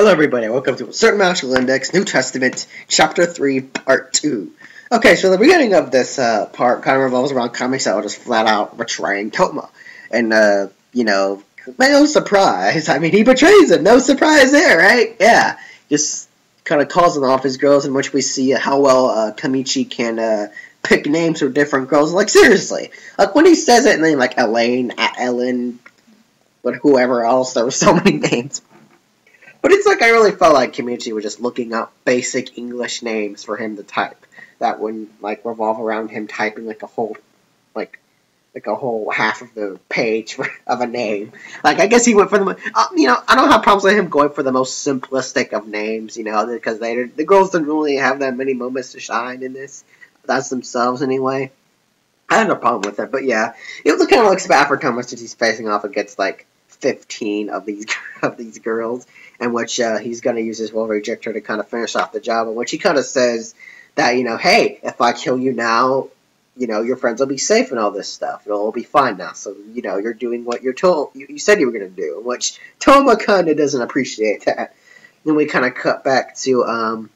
Hello everybody, welcome to a Certain Magical Index, New Testament, Chapter 3, Part 2. Okay, so the beginning of this part kind of revolves around Kamisato just flat out betraying Toma. And, no surprise. I mean, he betrays him, no surprise there, right? Yeah, just kind of calls him off his girls, in which we see how well Kamichi can pick names for different girls. Like, seriously. Like, when he says it, and then, like, Elaine, Ellen, but whoever else, there were so many names. But it's like I really felt like Kamichi was just looking up basic English names for him to type. That wouldn't like revolve around him typing like a whole half of the page of a name. Like I guess he went for the I don't have problems with him going for the most simplistic of names, because the girls didn't really have that many moments to shine in this. That's themselves anyway. I had no problem with it, but yeah, it kind of looks bad for Thomas since he's facing off against like 15 of these girls, in which he's going to use his will rejector to kind of finish off the job, in which he kind of says that, hey, if I kill you now, your friends will be safe and all this stuff. It'll all be fine now. So, you're doing what you're told, you said you were going to do, which Toma kind of doesn't appreciate that. Then we kind of cut back to,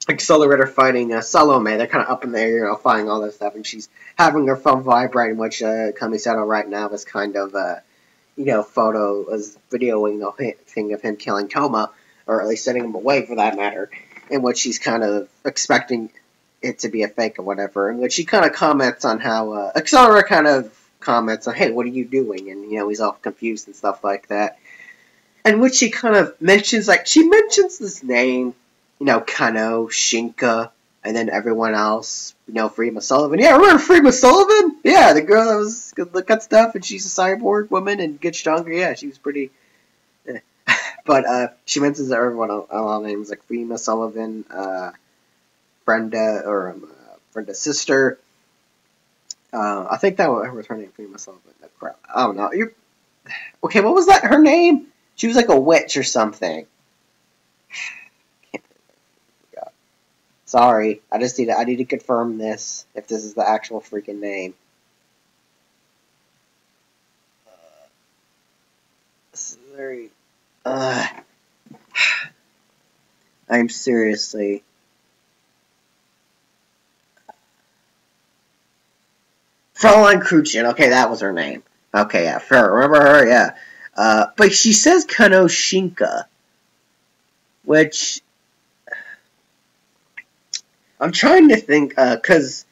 Accelerator fighting Salome. They're kind of up in the air, fighting all this stuff, and she's having her phone vibrate, in which Kamisato right now is kind of, photo was videoing the thing of him killing Toma, or at least sending him away for that matter, in which she's kind of expecting it to be a fake or whatever, in which she kind of comments on how, Accelerator kind of comments on, hey, what are you doing? And, he's all confused and stuff like that. And which she kind of mentions, she mentions this name, Kano, Shinka, and then everyone else, Freema Sullivan. Yeah, remember Freema Sullivan? Yeah, the girl that was good look at stuff, and she's a cyborg woman and gets stronger. Yeah, she was pretty. But she mentions everyone a lot of names like Freema Sullivan, Brenda's sister. I think that was her name, Freema Sullivan. Crap, I don't know. Okay, what was that? Her name? She was like a witch or something. Sorry, I need to confirm this, if this is the actual freaking name. This is very, I'm seriously. Fraulein Kruchin, okay, that was her name. Okay, yeah, fair, remember her, yeah. But she says Kano Shinka, which I'm trying to think, because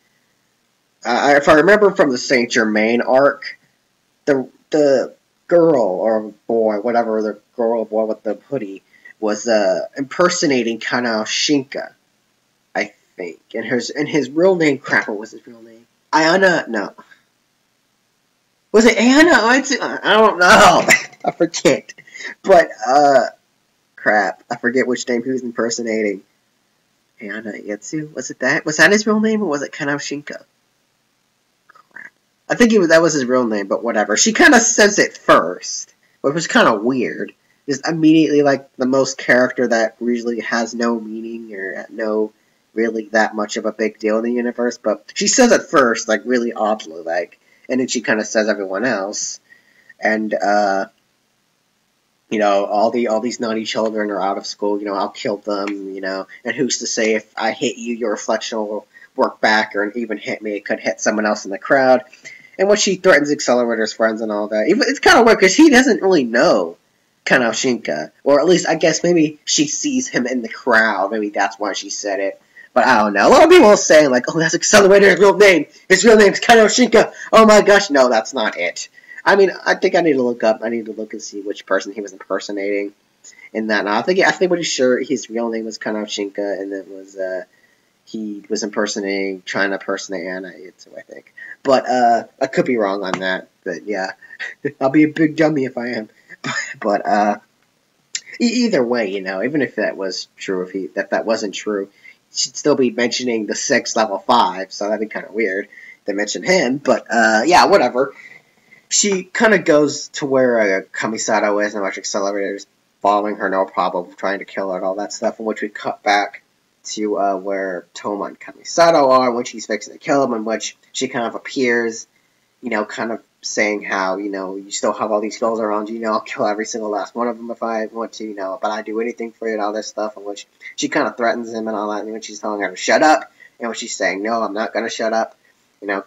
if I remember from the Saint Germain arc, the girl or boy, whatever, the girl or boy with the hoodie was impersonating Kano Shinka, I think. And his real name, crap, what was his real name? Aihanna, no. Was it Aihanna? I don't know. I forget. But, crap, I forget which name he was impersonating. Aihanna Estu? Was it that? Was that his real name, or was it Kano Shinka? Crap. I think that was his real name, but whatever. She kind of says it first, which was kind of weird. Just immediately, like, the most character that usually has no meaning, or no really that much of a big deal in the universe, but she says it first, like, really oddly, like, and then she kind of says everyone else, and, all these naughty children are out of school, I'll kill them, and who's to say if I hit you, your reflection will work back, or even hit me, it could hit someone else in the crowd, and when she threatens Accelerator's friends and all that, it's kind of weird, because he doesn't really know Kano Shinka, or at least, I guess, maybe she sees him in the crowd, maybe that's why she said it, but I don't know, a lot of people say, like, oh, that's Accelerator's real name, his real name's Kano Shinka, oh my gosh, no, that's not it. I mean, I think I need to look and see which person he was impersonating in that. Now, I think pretty sure his real name was Kano Shinka, and it was, he was trying to impersonate Aihanna Estu, I think. But, I could be wrong on that, but yeah. I'll be a big dummy if I am. But, either way, even if that was true, if that wasn't true, he should still be mentioning the 6 level 5, so that'd be kind of weird to mention him, but, yeah, whatever. She kind of goes to where Kamisato is, and which Accelerator's following her, no problem, trying to kill her and all that stuff, in which we cut back to where Toma and Kamisato are, in which he's fixing to kill him, in which she kind of appears you know, kind of saying how, you know, you still have all these girls around you, you know, I'll kill every single last one of them if I want to, you know, but I'd do anything for you and all this stuff, in which she kind of threatens him and all that, and when she's telling her to shut up, and when she's saying, no, I'm not going to shut up, you know,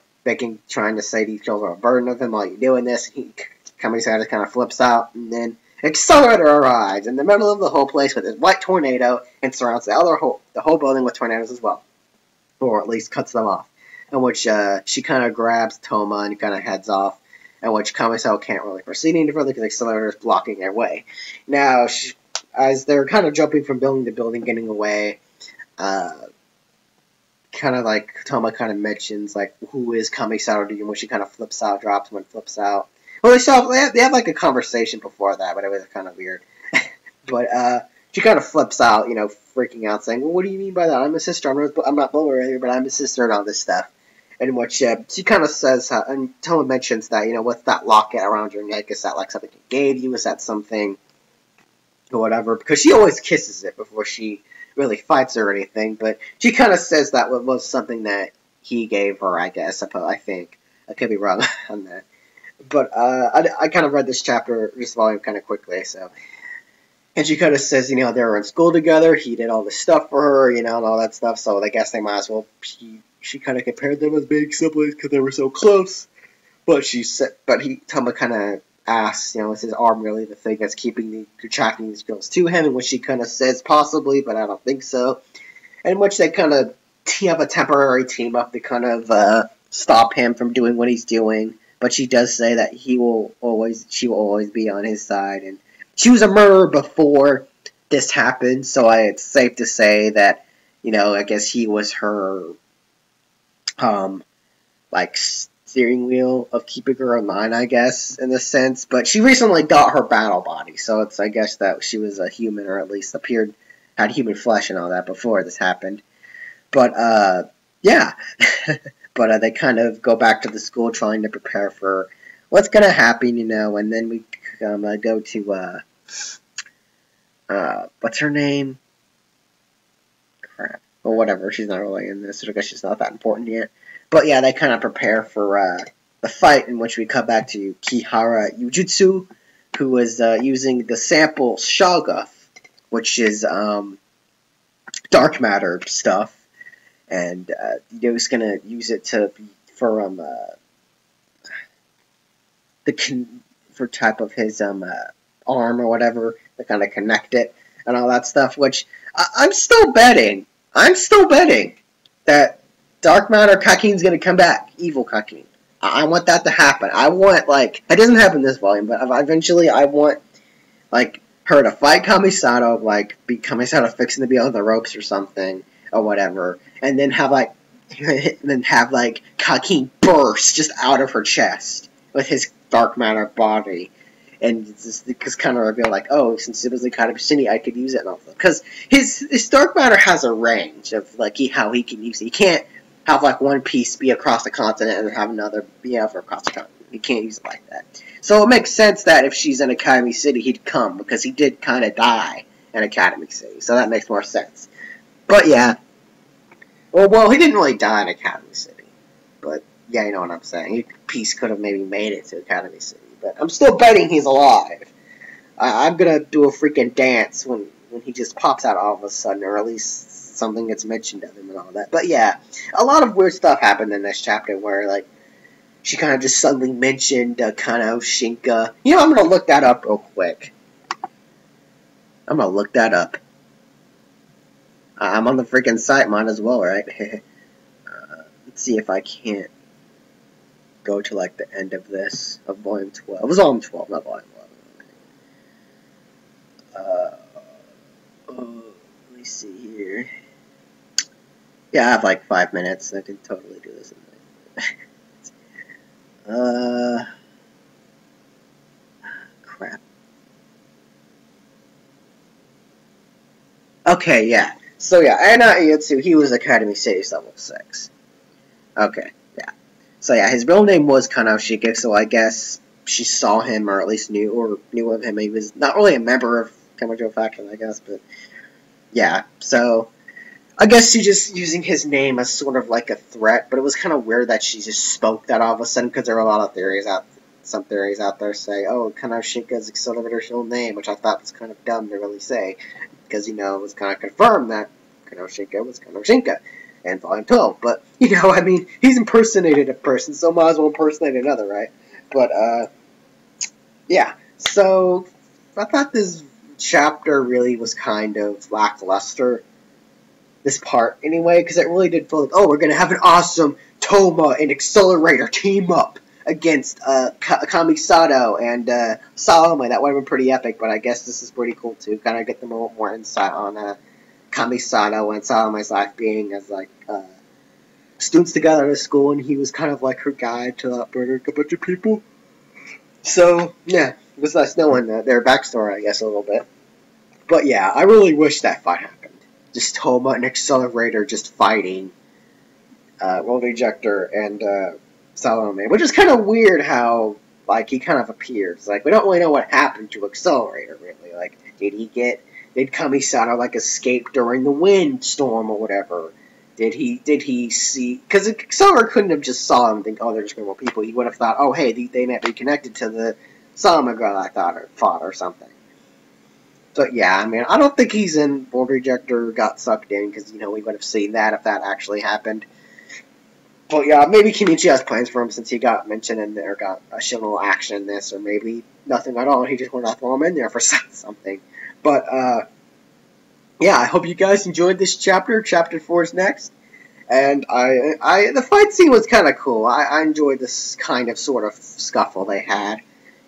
trying to say these girls are a burden of him while you're doing this, Kamisato kind of flips out, and then Accelerator arrives in the middle of the whole place with his white tornado and surrounds the whole building with tornadoes as well, or at least cuts them off. In which she kind of grabs Toma and kind of heads off, in which Kamisato can't really proceed any further because the Accelerator is blocking their way. Now, as they're kind of jumping from building to building, getting away, kind of like Toma kind of mentions like who is Kamisato to you, when she kind of flips out, drops one, flips out. Well, they have like a conversation before that, but it was kind of weird. But she kind of flips out, you know, freaking out, saying, "Well, what do you mean by that? I'm a sister. I'm not Bulwer here, but I'm a sister and all this stuff." And what she kind of says, and Toma mentions that, you know, what's that locket around your neck? Is that like something he gave you? Is that something or whatever? Because she always kisses it before she really fights or anything. But she kind of says that was something that he gave her, I guess. I think. I could be wrong on that. But I kind of read this volume kind of quickly, so. And she kind of says, you know, they were in school together, he did all this stuff for her, you know, and all that stuff, so I guess they might as well, she kind of compared them as being siblings because they were so close. But Toma kind of asks, you know, is his arm really the thing that's attracting these girls to him? And which she kind of says possibly, but I don't think so. And in which they kind of have a temporary team up to kind of stop him from doing what he's doing. But she does say that she will always be on his side, and she was a murderer before this happened, so it's safe to say that, you know, I guess he was her, like, steering wheel of keeping her in line, I guess, in a sense. But she recently got her battle body, so I guess that she was a human, or at least had human flesh and all that before this happened. But, yeah. But they kind of go back to the school trying to prepare for what's going to happen, you know, and then we go to, what's her name? Crap. Or whatever, she's not really in this, I guess she's not that important yet. But yeah, they kind of prepare for the fight, in which we come back to Kihara Yujutsu, who was using the sample Shoggoth, which is dark matter stuff, and he was going to use it for type of his arm or whatever, to kind of connect it and all that stuff, which I'm still betting that Dark Matter Kakin's going to come back, evil Kakin. I want that to happen. I want, like, it doesn't happen this volume, but eventually I want, like, her to fight Kamisato, like, be Kamisato fixing to be on the ropes or something, or whatever, and then have Kakin burst just out of her chest with his dark matter body, and it's kind of reveal like, oh, since it was kind of city, I could use it and all that. Because his dark matter has a range of like how he can use it. He can't have like one piece be across the continent and have another be over across the continent. He can't use it like that. So it makes sense that if she's in Academy City, he'd come, because he did kind of die in Academy City. So that makes more sense. But yeah. Well, he didn't really die in Academy City. But yeah, you know what I'm saying. Peace could have maybe made it to Academy City. But I'm still betting he's alive. I'm gonna do a freaking dance when he just pops out all of a sudden, or at least something gets mentioned of him and all that. But yeah, a lot of weird stuff happened in this chapter where, like, she kind of just suddenly mentioned Kano Shinka. You know, I'm gonna look that up real quick. I'm on the freaking site, might as well, right? Let's see if I can't go to, like, the end of this, of volume 12. It was volume 12, not volume 11. Let me see here. Yeah, I have, like, 5 minutes. I can totally do this. Crap. Okay, yeah. So, yeah, Aihanna Estu, he was Academy City level 6. Okay, yeah. So, yeah, his real name was Kanoshige, so I guess she saw him, or at least knew of him. He was not really a member of Kamajo faction, I guess, but yeah. So, I guess she's just using his name as sort of like a threat, but it was kind of weird that she just spoke that all of a sudden, because there were a lot of theories out. Some theories out there say, oh, Kanoshika's accelerator's real name, which I thought was kind of dumb to really say, because, you know, it was kind of confirmed that Kanoshika was Kanoshinka in Volume 12. But, you know, I mean, he's impersonated a person, so might as well impersonate another, right? But, yeah. So, I thought this chapter really was kind of lackluster. This part, anyway, because it really did feel like, oh, we're going to have an awesome Toma and Accelerator team up against Kamisato and Salome. That would have been pretty epic, but I guess this is pretty cool too. Kind of get them a little more insight on Kamisato and Salome's life being as like students together at school, and he was kind of like her guide to murdering a bunch of people. So yeah, it was nice knowing their backstory, I guess, a little bit. But yeah, I really wish that fight happened. Just Toma and Accelerator just fighting World Ejector and Salome, which is kind of weird how, like, he kind of appears. Like, we don't really know what happened to Accelerator, really. Like, did Kamisato, like, escape during the windstorm or whatever? Did he see, because Accelerator couldn't have just saw him and think, oh, they're just normal people. He would have thought, oh, hey, they might be connected to the Salome girl I fought or something. So, yeah, I mean, I don't think he's in World Rejector got sucked in, because, you know, we would have seen that if that actually happened. But, yeah, maybe Kenichi has plans for him since he got mentioned in there, got a little action in this, or maybe nothing at all, he just wanted to throw him in there for something. But, yeah, I hope you guys enjoyed this chapter. Chapter 4 is next. And the fight scene was kind of cool. I enjoyed this kind of sort of scuffle they had.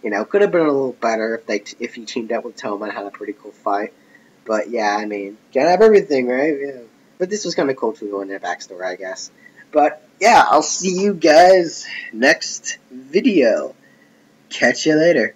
You know, could have been a little better if he teamed up with Toma and had a pretty cool fight. But yeah, I mean, can't have everything, right? Yeah. But this was kind of cool too in their backstory, I guess. But yeah, I'll see you guys next video. Catch you later.